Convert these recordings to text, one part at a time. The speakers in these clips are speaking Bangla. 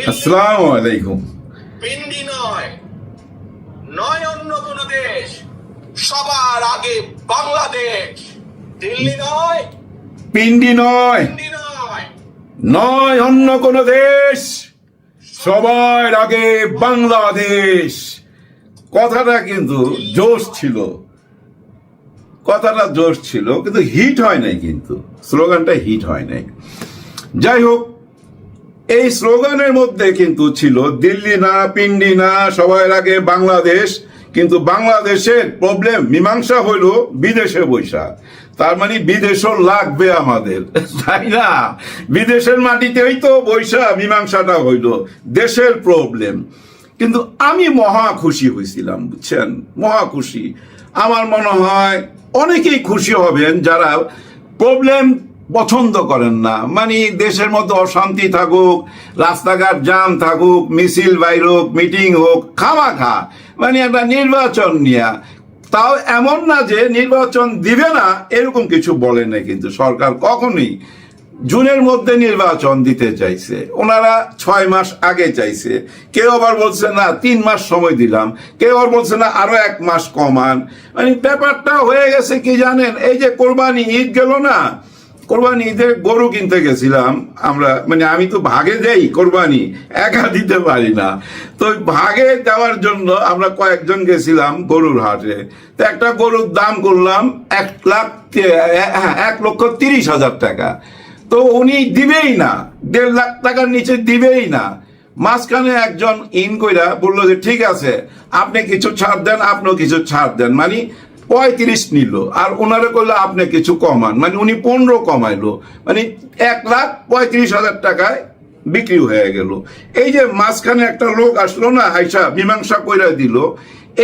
আসসালামু আলাইকুম। পিন্ডি নয়, নয় অন্য কোন দেশ, সবার আগে বাংলাদেশ। দিল্লি নয়, পিন্ডি নয়, পিন্ডি নয়, নয় অন্য কোন দেশ, সবার আগে বাংলাদেশ। কথাটা কিন্তু জোশ ছিল, কথাটা জোশ ছিল, কিন্তু হিট হয় নাই, কিন্তু স্লোগানটা হিট হয় নাই। যাই হোক, এই স্লোগানের মধ্যে কিন্তু ছিল দিল্লি না, পিন্ডি না, সবার আগে বাংলাদেশ। কিন্তু বাংলাদেশের প্রবলেম মীমাংসা হইল বিদেশে বৈশা। তার মানে বিদেশও লাগবে আমাদের, তাই না? বিদেশের মাটিতেই তো বৈশা মীমাংসাটা হইল দেশের প্রবলেম। কিন্তু আমি মহা খুশি হয়েছিলাম, বুঝছেন, মহা খুশি। আমার মনে হয় অনেকেই খুশি হবেন যারা প্রবলেম পছন্দ করেন না। মানে দেশের মধ্যে অশান্তি থাকুক, রাস্তাঘাট জাম থাকুক, মিছিল বাইর হোক, মিটিং হোক, খামাখা মানে একটা নির্বাচন নিয়ে। তাও এমন না যে নির্বাচন দিবে না, এরকম কিছু বলে না কিন্তু সরকার কখনোই। জুনের মধ্যে নির্বাচন দিতে চাইছে ওনারা, 6 মাস আগে চাইছে। কেউ আবার বলছে না 3 মাস সময় দিলাম, কেউ আবার বলছে না আরো 1 মাস কমান। মানে ব্যাপারটা হয়ে গেছে কি জানেন, এই যে কোরবানি ঈদ গেল না, কোরবানি ঈদে গরু কিনতে গেছিলাম আমরা, মানে আমি তো ভাগে দেই, কোরবানি একা দিতে পারি না, তো ভাগে দেওয়ার জন্য আমরা কয়েকজন গেছিলাম গরুর হাটে। তো একটা গরুর দাম করলাম 1,30,000 টাকা। তো উনি দিবেই না, 1.5 লাখ টাকার নিচে দিবেই না। মাঝখানে একজন ইন কইরা বললো যে ঠিক আছে, আপনি কিছু ছাড় দেন, আপনিও কিছু ছাড় দেন। মানে 35 নিল, আর ওনারা করলো আপনি কিছু কমান, মানে উনি 15 কমাইলো, মানে 1,35,000 টাকায় বিক্রি হয়ে গেল। এই যে মাঝখানে একটা লোক আসলো না, আইসা মীমাংসা কইরা দিল।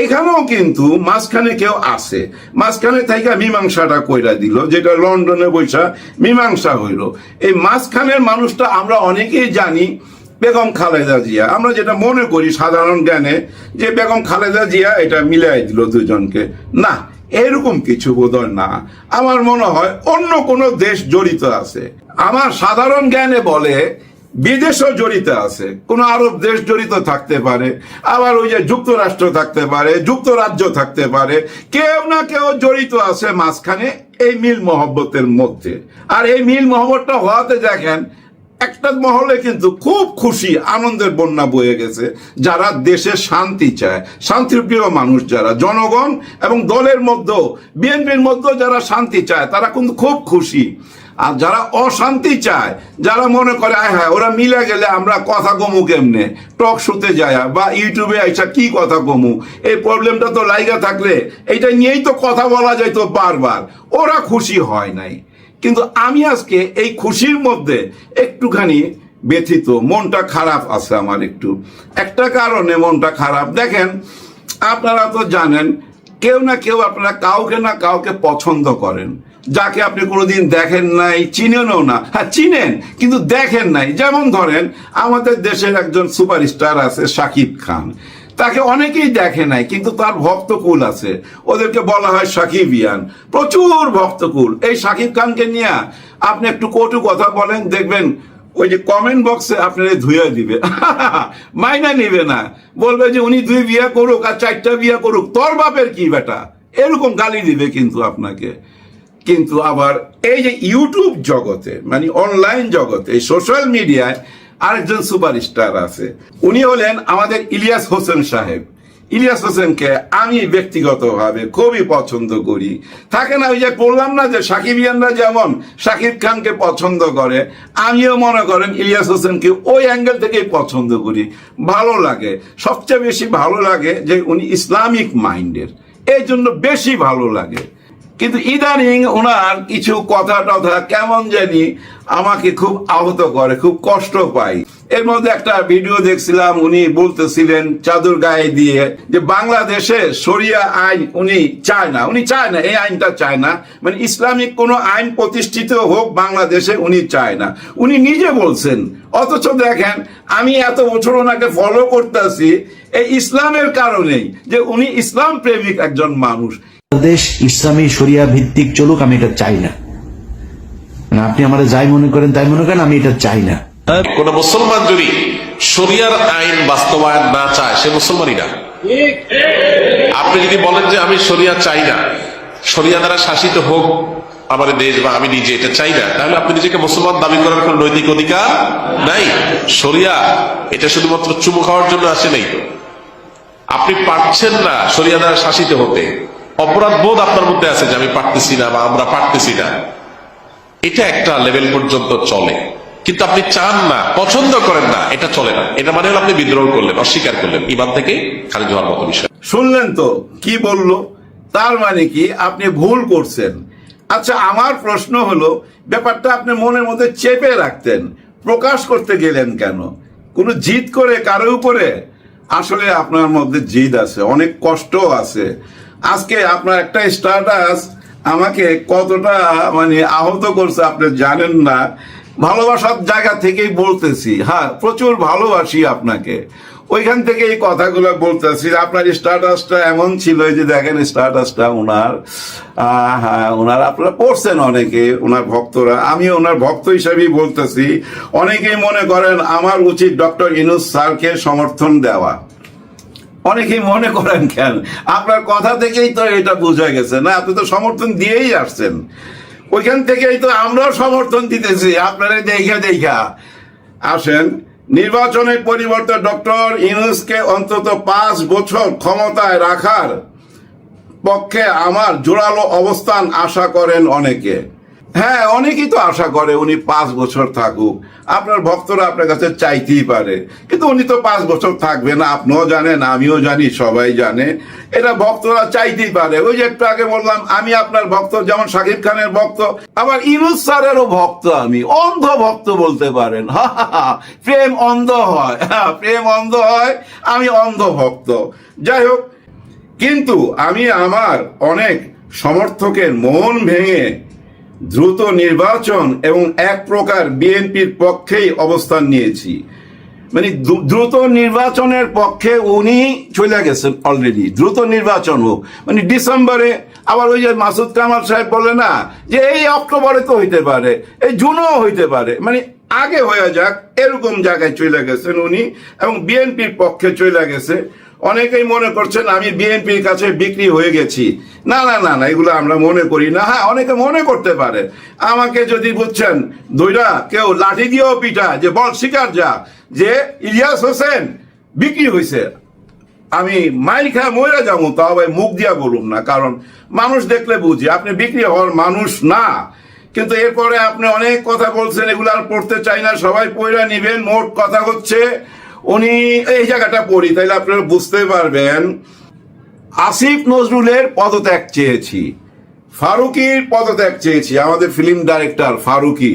এখানেও কিন্তু মাঝখানে কেউ আছে, মাঝখানে থেকে মীমাংসাটা কইরা দিল, যেটা লন্ডনে বৈশা মীমাংসা হইল। এই মাঝখানের মানুষটা আমরা অনেকেই জানি বেগম খালেদা জিয়া। আমরা যেটা মনে করি সাধারণ জ্ঞানে যে বেগম খালেদা জিয়া এটা মিলাই দিল দুজনকে, না, এরকম কিছু বোধহয় না। আমার মনে হয় অন্য কোনো দেশ জড়িত আছে। আমার সাধারণ জ্ঞানে বলে বিদেশও জড়িত আছে, কোন আরব দেশ জড়িত থাকতে পারে, আবার ওই যে যুক্তরাষ্ট্র থাকতে পারে, যুক্তরাজ্য থাকতে পারে, কেউ না কেউ জড়িত আছে মাঝখানে এই মিল মহব্বতের মধ্যে। আর এই মিল মহব্বতটা হওয়াতে দেখেন একটা মহলে কিন্তু খুব খুশি, আনন্দের বন্যা বয়ে গেছে। যারা দেশে শান্তি চায়, শান্তিপ্রিয় মানুষ যারা, জনগণ এবং দলের মধ্যে, বিএনপির মধ্যে যারা শান্তি চায়, তারা কিন্তু খুব খুশি। আর যারা অশান্তি চায়, যারা মনে করে হ্যাঁ ওরা মিলে গেলে আমরা কথা কমু কেমনে, টক শোতে যায় বা ইউটিউবে আইসা কি কথা কমু, এই প্রবলেমটা তো লাইগা থাকলে এইটা নিয়েই তো কথা বলা যায় তো বারবার, ওরা খুশি হয় নাই। কিন্তু আমি আজকে এই খুশির মধ্যে একটুখানি ব্যথিত, মনটা খারাপ আছে আমার একটু। একটা কারণে মনটা খারাপ, দেখেন আপনারা তো জানেন কেউ না কেউ আপনারা কাউকে না কাউকে পছন্দ করেন, যাকে আপনি কোনোদিন দেখেন নাই, চিনেনও না। হ্যাঁ চিনেন কিন্তু দেখেন নাই। যেমন ধরেন আমাদের দেশের একজন সুপারস্টার আছে শাকিব খান, তাকে অনেকেই দেখে নাই কিন্তু তার ভক্তকুল আছে, ওদেরকে বলা হয় সাকিবিয়ান, প্রচুর ভক্তকুল। এই শাকিব খানকে নিয়ে আপনি একটু কটু কথা বলেন, দেখবেন ওই যে কমেন্ট বক্সে আপনারা ধুয়ে দিবে, মাইনা নিবে না, বলবে যে উনি 2 বিয়া করুক আর 4টা বিয়া করুক, তোর বাপের কি বেটা, এরকম গালি দিবে কিন্তু আপনাকে। কিন্তু আবার এই যে ইউটিউব জগতে, মানে অনলাইন জগতে, সোশ্যাল মিডিয়ায় আরেকজন সুপারস্টার আছে, উনি হলেন আমাদের ইলিয়াস হোসেন সাহেব। ইলিয়াস হোসেনকে আমি ব্যক্তিগতভাবে খুবই পছন্দ করি। থাকে না ওই যে বললাম না যে সাকিবিয়ানরা যেমন শাকিব খানকে পছন্দ করে, আমিও মনে করেন ইলিয়াস হোসেনকে ওই অ্যাঙ্গেল থেকেই পছন্দ করি, ভালো লাগে। সবচেয়ে বেশি ভালো লাগে যে উনি ইসলামিক মাইন্ডের, এই জন্য বেশি ভালো লাগে। কিন্তু ইদানিং ওনার কিছু কথা টথা কেমন জানি আমাকে খুব আহত করে, খুব কষ্ট পাই। এর মধ্যে একটা ভিডিও দেখছিলাম, উনি বলতেছিলেন চাদর গায়ে দিয়ে যে বাংলাদেশে শরিয়া আইন উনি চায় না, উনি চায় না, এই আইনটা চায় না, মানে ইসলামিক কোনো আইন প্রতিষ্ঠিত হোক বাংলাদেশে উনি চায় না, উনি নিজে বলছেন। অথচ দেখেন আমি এত বছর ওনাকে ফলো করতেছি এই ইসলামের কারণেই, যে উনি ইসলাম প্রেমিক একজন মানুষ। দেশ ইসলামী শরিয়া ভিত্তিক চলুক, আমি এটা চাই না। আপনি আমার যাই মনে করেন তাই মনে করেন, আমি এটা চাই না। কোন মুসলমান যদি শরিয়ার আইন বাস্তবায়ন না চায় সে মুসলমানই না। আপনি যদি বলেন যে আমি শরিয়া চাই না, শরিয়া দ্বারা শাসিত হোক আমার দেশ বা আমি নিজে এটা চাই না, তাহলে আপনি নিজেকে মুসলমান দাবি করার কোন নৈতিক অধিকার নাই। শরিয়া এটা শুধুমাত্র চুমু খাওয়ার জন্য আসে নাই তো। আপনি পারছেন না শরিয়া দ্বারা শাসিত হতে, অপরাধ বোধ আপনার মধ্যে আছে যে আমি পারতেছি না বা আমরা পারতেছি না, এটা একটা লেভেল পর্যন্ত চলে। কিন্তু আপনি চান না, পছন্দ করেন না, এটা চলে না। এটা মানে হলো আপনি বিদ্রোহ করলেন, অস্বীকার করলেন, ইমান থেকে খারিজ হওয়ার মতো বিষয়। শুনলেন তো কি বললো? তার মানে কি আপনি ভুল করছেন। আচ্ছা, আমার প্রশ্ন হলো, ব্যাপারটা আপনি মনের মধ্যে চেপে রাখতেন, প্রকাশ করতে গেলেন কেন? কোনো জিদ করে কারো উপরে? আসলে আপনার মধ্যে জিদ আছে, অনেক কষ্ট আছে। আজকে আপনার একটা স্ট্যাটাস আমাকে কতটা মানে আহত করছে আপনি জানেন না। ভালোবাসার জায়গা থেকেই বলতেছি, হ্যাঁ প্রচুর ভালোবাসি আপনাকে, ওইখান থেকে এই কথাগুলো বলতেছি। আপনার স্ট্যাটাসটা এমন ছিল, যে দেখেন স্ট্যাটাসটা ওনার, হ্যাঁ ওনার আপনারা পড়ছেন অনেকে, ওনার ভক্তরা, আমি ওনার ভক্ত হিসাবেই বলতেছি। অনেকেই মনে করেন আমার উচিত ডক্টর ইউনূস স্যারকে সমর্থন দেওয়া। অনেকেই মনে করেন কেন? আপনার কথা থেকেই তো এটা বোঝা গেছে না, আপনি তো সমর্থন দিয়েই আসছেন। ওইখান থেকেই তো আমরাও সমর্থন দিতেছি আপনারা দেখা আসেন। নির্বাচনের পরিবর্তে ডক্টর ইউনূসকে অন্তত 5 বছর ক্ষমতায় রাখার পক্ষে আমার জোরালো অবস্থান আশা করেন অনেকে। হ্যাঁ, অনেকেই তো আশা করে উনি 5 বছর থাকুক। আপনার ভক্তরা আপনার কাছে চাইতেই পারে, কিন্তু উনি তো 5 বছর থাকবে না। আপনিও জানেন, আমিও জানি, সবাই জানে, এটা ভক্তরা চাইতেই পারে। ওই যে একটু আগে বললাম, আমি আপনার ভক্ত, যেমন শাকিব খানের ভক্ত, আবার ইউনূস স্যারেরও ভক্ত আমি, অন্ধ ভক্ত বলতে পারেন। প্রেম অন্ধ হয়, প্রেম অন্ধ হয়, আমি অন্ধ ভক্ত। যাই হোক, কিন্তু আমি আমার অনেক সমর্থকের মন ভেঙে দ্রুত নির্বাচন এবং এক প্রকার বিএনপির পক্ষেই অবস্থান নিয়েছি। মানে দ্রুত নির্বাচনের পক্ষে উনি চলে গেছেন অলরেডি। দ্রুত নির্বাচন হোক, মানে ডিসেম্বরে, আবার ওই যে মাসুদ কামাল সাহেব বলে না যে এই অক্টোবরে তো হইতে পারে, এই জুনও হইতে পারে, মানে আগে হয়ে যাক, এরকম জায়গায় চলে গেছেন উনি, এবং বিএনপির পক্ষে চলে গেছে। অনেকেই মনে করছেন আমি বিএনপির কাছে বিক্রি হয়ে গেছি। না না না না, এগুলো আমরা মনে করি না। হ্যাঁ, অনেকে মনে করতে পারে। আমাকে যদি বুঝছেন দুইটা কেউ লাঠি দিয়েও পিটা, যে বল স্বীকার যা যে ইলিয়াস হোসেন বিক্রি হয়েছে, আমি মাইল খায় মরে যাবো, তাও ভাই মুখ দিয়া বলুন না, কারণ মানুষ দেখলে বুঝি আপনি বিক্রি হওয়ার মানুষ না। কিন্তু এরপরে আপনি অনেক কথা বলছেন, এগুলো আর পড়তে চাই না, সবাই পড়া নিবেন। মোট কথা হচ্ছে, উনি এই জায়গাটা পড়ি, তাইলে আপনারা বুঝতে পারবেন। আসিফ নজরুলের পদত্যাগ চেয়েছি, ফারুকির পদত্যাগ চেয়েছি, আমাদের ফিল্ম ডাইরেক্টর ফারুকি,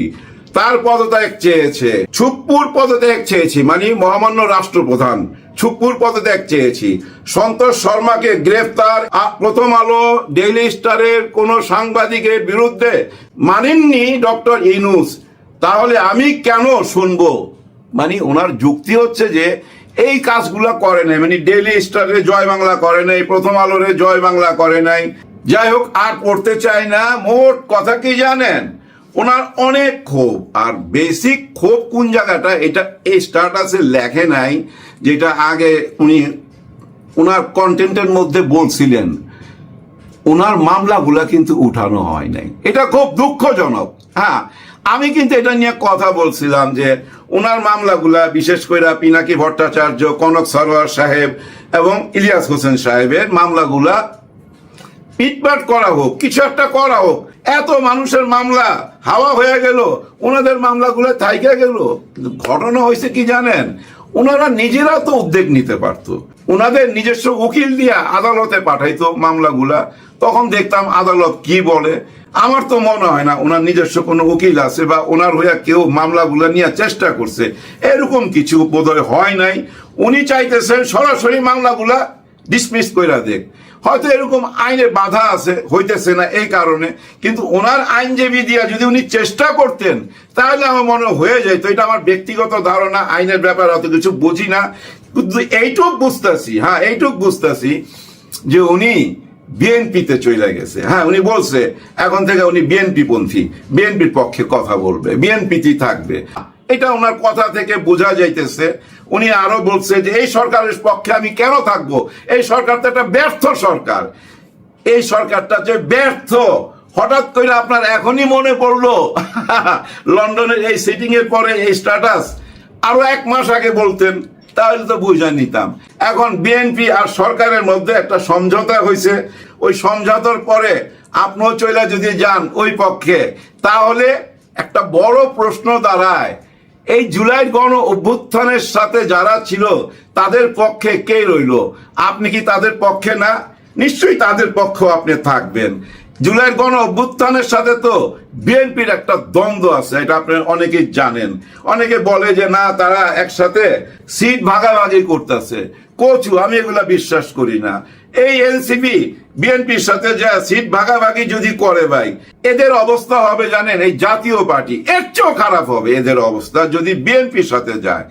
তার পদত্যাগ চেয়েছে। ছুপ্পুর পদত্যাগ চেয়েছি, মানে মহামান্য রাষ্ট্রপ্রধান ছুপ্পুর পদত্যাগ চেয়েছি। সন্তোষ শর্মাকে গ্রেফতার প্রথম আলো, ডেইলি স্টারের কোন সাংবাদিকের বিরুদ্ধে মানেননি ডক্টর ইউনূস, তাহলে আমি কেন শুনবো? মানে ওনার যুক্তি হচ্ছে যে এই কাজগুলো করে নাই, মানে ডেইলি স্টারে জয় বাংলা করে নাই, প্রথম আলোরে জয় বাংলা করে নাই। যাই হোক, আর পড়তে চাই না। মোট কথা কি জানেন, ওনার অনেক ক্ষোভ। আর বেসিক ক্ষোভ কোন জায়গাটা, এটা এই স্ট্যাটাসে লেখে নাই, যেটা আগে উনি ওনার কন্টেন্টের মধ্যে বলছিলেন। ওনার মামলাগুলা কিন্তু উঠানো হয় নাই, এটা খুব দুঃখজনক। হ্যাঁ, আমি কিন্তু এটা নিয়ে কথা বলছিলাম যে ওনার মামলাগুলা, বিশেষ করে পিনাকি ভট্টাচার্য, কনক সরোয়ার সাহেব এবং ইলিয়াস হোসেন সাহেবের মামলাগুলা পিটপাট করা হোক, কিছু একটা করা হোক। এত মানুষের মামলা হাওয়া হয়ে গেল, ওনাদের মামলাগুলো থাইকা গেল। কিন্তু ঘটনা হয়েছে কি জানেন, ওনারা নিজেরা তো উদ্যোগ নিতে পারতো, ওনাদের নিজস্ব উকিল দিয়ে আদালতে পাঠাইতো মামলাগুলা, তখন দেখতাম আদালত কি বলে। আমার তো মনে হয় না ওনার নিজস্ব কোনো উকিল আছে বা ওনার হইয়া কেউ মামলাগুলা নিয়ে চেষ্টা করছে, এরকম কিছু বোধহয় হয় নাই। উনি চাইতেছেন সরাসরি মামলাগুলা ডিসমিস কইরা দেখ। হয়তো এরকম আইনে বাধা আছে, হইতেছে না এই কারণে। কিন্তু ওনার আইনজীবী দিয়া যদি উনি চেষ্টা করতেন, তাহলে আমার মনে হয়ে যেত। এটা আমার ব্যক্তিগত ধারণা, আইনের ব্যাপারে অত কিছু বুঝি না, কিন্তু এইটুক বুঝতেছি, হ্যাঁ এইটুক বুঝতেছি যে উনি বিএনপিতে চলে গেছে। হ্যাঁ, উনি বলছে এখন থেকে উনি বিএনপি পন্থী, বিএনপির পক্ষে কথা বলবে, বিএনপিতেই থাকবে। এটা ওনার কথা থেকে বোঝা যাইতেছে। উনি আরো বলছে যে এই সরকারের পক্ষে আমি কেন থাকবো, এই সরকার তো একটা ব্যর্থ সরকার, এই সরকারটা যে ব্যর্থ। হঠাৎ করে আপনার এখনই মনে পড়লো লন্ডনের এই সিটিং এর পরে এই স্ট্যাটাস? আরো 1 মাস আগে বলতেন, তাহলে তো বুঝে নিতাম। এখন বিএনপি আর সরকারের মধ্যে একটা সমঝোতা হয়েছে, ওই সমঝোতার পরে আপনিও চলে যদি যান ওই পক্ষে, তাহলে একটা বড় প্রশ্ন দাঁড়ায়, এই জুলাই গণ অভ্যুত্থানের সাথে যারা ছিল তাদের পক্ষে কে রইল? আপনি কি তাদের পক্ষে না? নিশ্চয়ই তাদের পক্ষে আপনি থাকবেন। জুলাই গণ অভ্যুত্থানের সাথে তো বিএনপির একটা দ্বন্দ্ব আছে, এটা আপনি অনেকেই জানেন। অনেকে বলে যে না, তারা একসাথে সিট ভাগাভাগি করতেছে। কচু, আমি এগুলা বিশ্বাস করি না। এই এনসিপি বিএনপির সাথে যা সিট ভাগাভাগি যদি করে ভাই, এদের অবস্থা হবে জানেন, এই জাতীয় পার্টি এর চেয়েও খারাপ হবে এদের অবস্থা যদি বিএনপির সাথে যায়।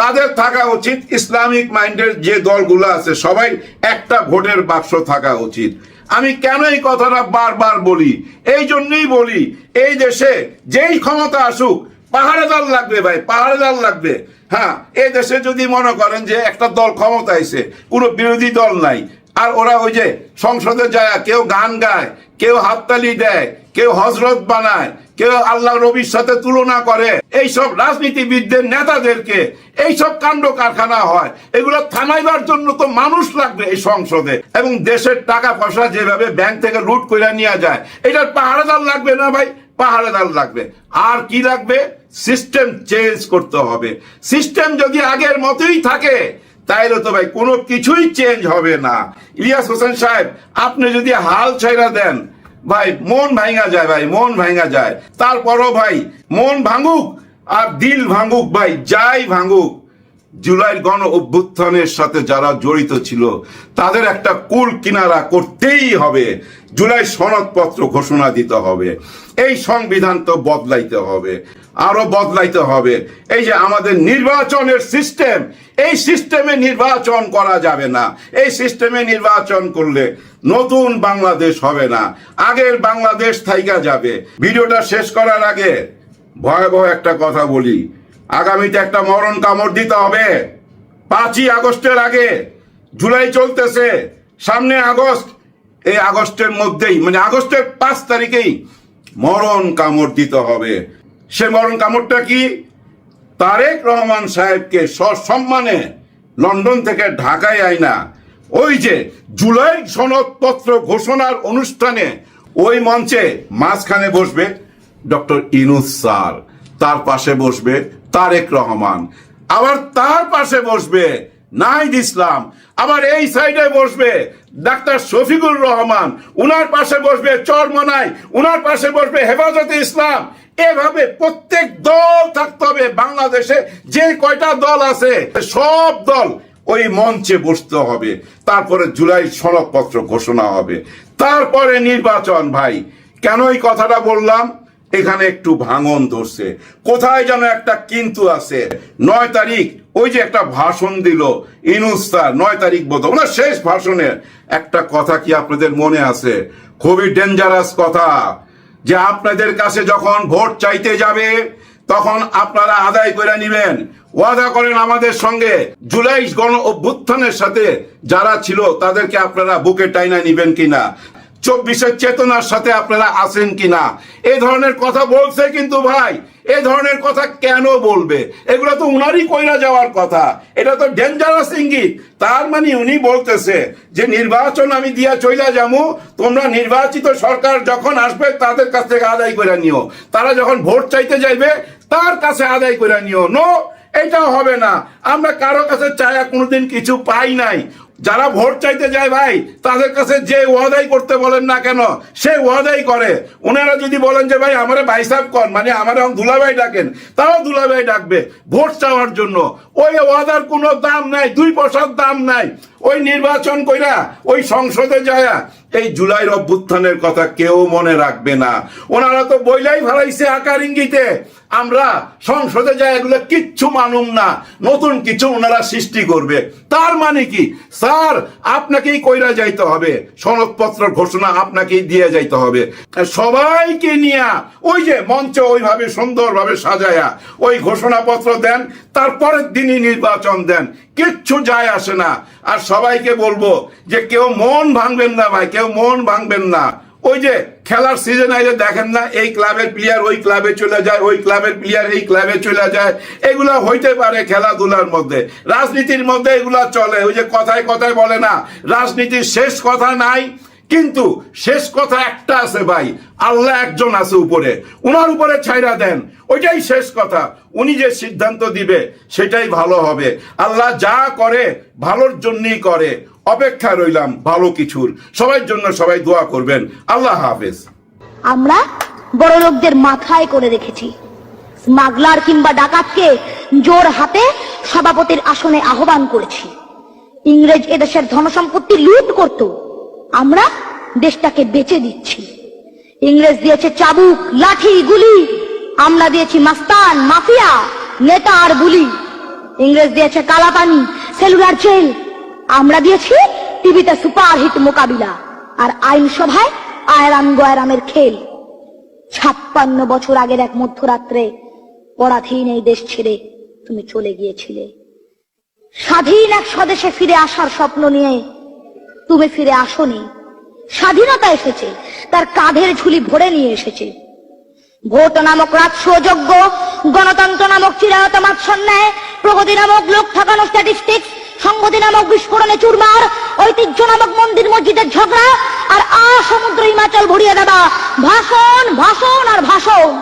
তাদের থাকা উচিত ইসলামিক মাইন্ডের যে দলগুলো আছে সবাই একটা ভোটের বাক্স থাকা উচিত। আমি কেন এই কথাটা বারবার বলি? এই জন্যই বলি, এই দেশে যেই ক্ষমতা আসুক পাহাড়েদার লাগবে ভাই, পাহাড়েদার লাগবে। হ্যাঁ, এই দেশে যদি মনে করেন যে একটা দল ক্ষমতা আইছে, কোনো বিরোধী দল নাই, আর ওরা ওই যে সংসদে যায় কেউ গান গায়, কেউ হাততালি দেয়, কেউ হজরত বানায়, কেউ আল্লাহ নবীর সাথে তুলনা করে, এইসব রাজনীতিবিদদের নেতাদেরকে এইসব কাণ্ড কারখানা হয়, এগুলো থামাইবার জন্য তো মানুষ লাগবে এই সংসদে। এবং দেশের টাকা পয়সা যেভাবে ব্যাংক থেকে লুট করে নিয়ে যায়, এটার পাহাড়েদার লাগবে না ভাই? পাহাড়েদার লাগবে। আর কি লাগবে? সিস্টেম চেঞ্জ করতে হবে। সিস্টেম যদি আগের মতোই থাকে তাইলে তো ভাই কোনো কিছুই চেঞ্জ হবে না। ইলিয়াস হোসেন সাহেব, আপনি যদি হাল ছাইরা দেন ভাই, মন ভাঙা যায় ভাই, মন ভাঙা যায়। তারপরও ভাই মন ভাঙুক আর দিল ভাঙুক ভাই, যাই ভাঙুক, জুলাই গণ অভ্যুত্থানের সাথে যারা জড়িত ছিল তাদের একটা কুল কিনারা করতেই হবে। জুলাই সনদপত্র ঘোষণা দিতে হবে, এই সংবিধান তো বদলাইতে হবে, আরো বদলাইতে হবে। এই যে আমাদের নির্বাচনের সিস্টেম, এই সিস্টেমে নির্বাচন করা যাবে না। এই সিস্টেমে নির্বাচন করলে নতুন বাংলাদেশ হবে না, আগের বাংলাদেশ থাইকা যাবে। ভিডিওটা শেষ করার আগে ভয়াবহ একটা কথা বলি, আগামীতে একটা মরণ কামড় দিতে হবে। 5ই আগস্টের আগে, জুলাই চলতেছে, সামনে আগস্ট, এই আগস্টের মধ্যেই মানে আগস্টের 5 তারিখেই মরণ কামড় দিতে হবে। সে মরণ কামড়টা কি? তারেক রহমান সাহেবকে সসম্মানে লন্ডন থেকে ঢাকায় আইনা ওই যে জুলাই সনদপত্র ঘোষণার অনুষ্ঠানে ওই মঞ্চে মাঝখানে বসবে ডক্টর ইউনূস স্যার, তার পাশে বসবে তারেক রহমান, আবার তার পাশে বসবে নাহিদ ইসলাম, আবার এই সাইডে বসবে ডাক্তার শফিকুর রহমান, উনার পাশে বসবে চরমনাই, উনার পাশে বসবে হেফাজতে ইসলাম। এভাবে প্রত্যেক দল থাকতে হবে বাংলাদেশে, যে কয়টা দল আছে সব দল ওই মঞ্চে বসতে হবে। তারপরে জুলাই সনদপত্র ঘোষণা হবে, তারপরে নির্বাচন। ভাই কেন এই কথাটা বললাম? এখানে একটু ভাঙন ধরছে, কোথায় যেন একটা কিন্তু আছে। 9 তারিখ ওই যে একটা ভাষণ দিল ইউনূস স্যার, 9 তারিখ বোধ, ওনার শেষ ভাষণে একটা কথা কি আপনাদের মনে আছে? খুবই ডেঞ্জারাস কথা, যে আপনাদের কাছে যখন ভোট চাইতে যাবে তখন আপনারা আদায় করে নিবেন, ওয়াদা করেন আমাদের সঙ্গে জুলাই গণ অভ্যুত্থানের সাথে যারা ছিল তাদেরকে আপনারা বুকে টাইনা নিবেন কিনা, 24-এর চেতনার সাথে আপনারা আছেন কিনা। এই ধরনের কথা বলছে কিন্তু ভাই, এই ধরনের কথা কেন বলবে? এগুলো তো উনারই কইরা যাওয়ার কথা, এটা তো ডেঞ্জারাস ইঙ্গিত। তার মানে উনি বলতেছে যে নির্বাচন আমি দিয়া চইলা যাবো, তোমরা নির্বাচিত সরকার যখন আসবে তাদের কাছ থেকে আদায় করে নিও, তারা যখন ভোট চাইতে যাইবে তার কাছে আদায় করে নিও। নো, এটাও হবে না। আমরা কারো কাছে চায়া কোনোদিন কিছু পাই নাই। যারা ভোট চাইতে যায় ভাই, তাদের কাছে যে ওয়াদাই করতে বলেন না কেন সে ওয়াদাই করে। ওনারা যদি বলেন যে ভাই আমারে ভাই সাহেব কর, মানে আমার দুলাভাই ডাকেন, তাও দুলাভাই ডাকবে ভোট চাওয়ার জন্য। ওই ওয়াদার কোনো দাম নাই, 2 পয়সার দাম নাই। ওই নির্বাচন কইরা ওই সংসদে যায়া এই জুলাইয়ের অভ্যুত্থানের কথা কেউ মনে রাখবে না। ওনারা তো বইলাই ভালাইছে আকার ইঙ্গিতে, আমরা সংসদে যাই এগুলো কিচ্ছু মানুম না, নতুন কিছু ওনারা সৃষ্টি করবে। তার মানে কি স্যার, আপনাকেই কইরা যাইতে হবে, সনদপত্র ঘোষণা আপনাকেই দিয়ে যাইতে হবে। সবাইকে নিয়ে ওই যে মঞ্চ ওইভাবে সুন্দরভাবে সাজায়া ওই ঘোষণাপত্র দেন, তারপরের দিনই নির্বাচন দেন, কিচ্ছু যায় আসে না। আর সবাইকে বলবো যে কেউ মন ভাঙবেন না ভাই, কেউ মন ভাঙবেন না। ওই যে খেলার সিজন আইলে দেখেন না, এই ক্লাবের প্লেয়ার ওই ক্লাবে চলে যায়, ওই ক্লাবের প্লেয়ার এই ক্লাবে চলে যায়, এগুলা হইতে পারে খেলাধুলার মধ্যে, রাজনীতির মধ্যে এগুলা চলে। ওই যে কথায় কথায় বলে না, রাজনীতির শেষ কথা নাই, কিন্তু শেষ কথা একটা আছে ভাই, আল্লাহ একজন আছে উপরে, উনার উপরে ছাইরা দেন, ওইটাই শেষ কথা। উনি যে সিদ্ধান্ত দিবে সেটাই ভালো হবে। আল্লাহ যা করে ভালোর জন্যই করে। অপেক্ষা রইলাম ভালো কিছুর। সবার জন্য সবাই দোয়া করবেন। আল্লাহ হাফেজ। আমরা বড় লোকদের মাথায় করে রেখেছি, স্মাগলার কিংবা ডাকাতকে জোর হাতে সভাপতির আসনে আহ্বান করেছি। ইংরেজ এদেশের ধনসম্পত্তি লুট করত, আমরা দেশটাকে বেচে দিচ্ছি। ইংরেজ দিয়েছে চাবুক, লাঠি, গুলি, আমরা দিয়েছি মাস্তান, মাফিয়া, নেতা আর বুলি। ইংরেজ দিয়েছে কালাপানি, সেলুলার জেল, আমরা দিয়েছি টিভিতে সুপারহিট মোকাবিলা আর আইনসভায় আয়রাম গয়রামের খেল। 56 বছর আগের এক মধ্যরাত্রে পরাধীন এই দেশ ছেড়ে তুমি চলে গিয়েছিলে। স্বাধীন এক স্বদেশে ফিরে আসার স্বপ্ন নিয়ে তুমি ফিরে আসোনি। স্বাধীনতা এসেছে, তার কাঁধের ঝুলি ভরে নিয়ে এসেছে। ভোট নামক রাজস্বযোগ্য, গণতন্ত্র নামক চিরায়ত মাৎসন্যায়, প্রগতি নামক লোক ঠকানো স্ট্যাটিস্টিক্স, সংগতি নামক বিস্ফোরণে চুরমার, ঐতিহ্য নামক মন্দির মসজিদের ঝগড়া, আর সমুদ্র হিমাচল ভরিয়ে দেবা ভাষণ, ভাষণ আর ভাষণ।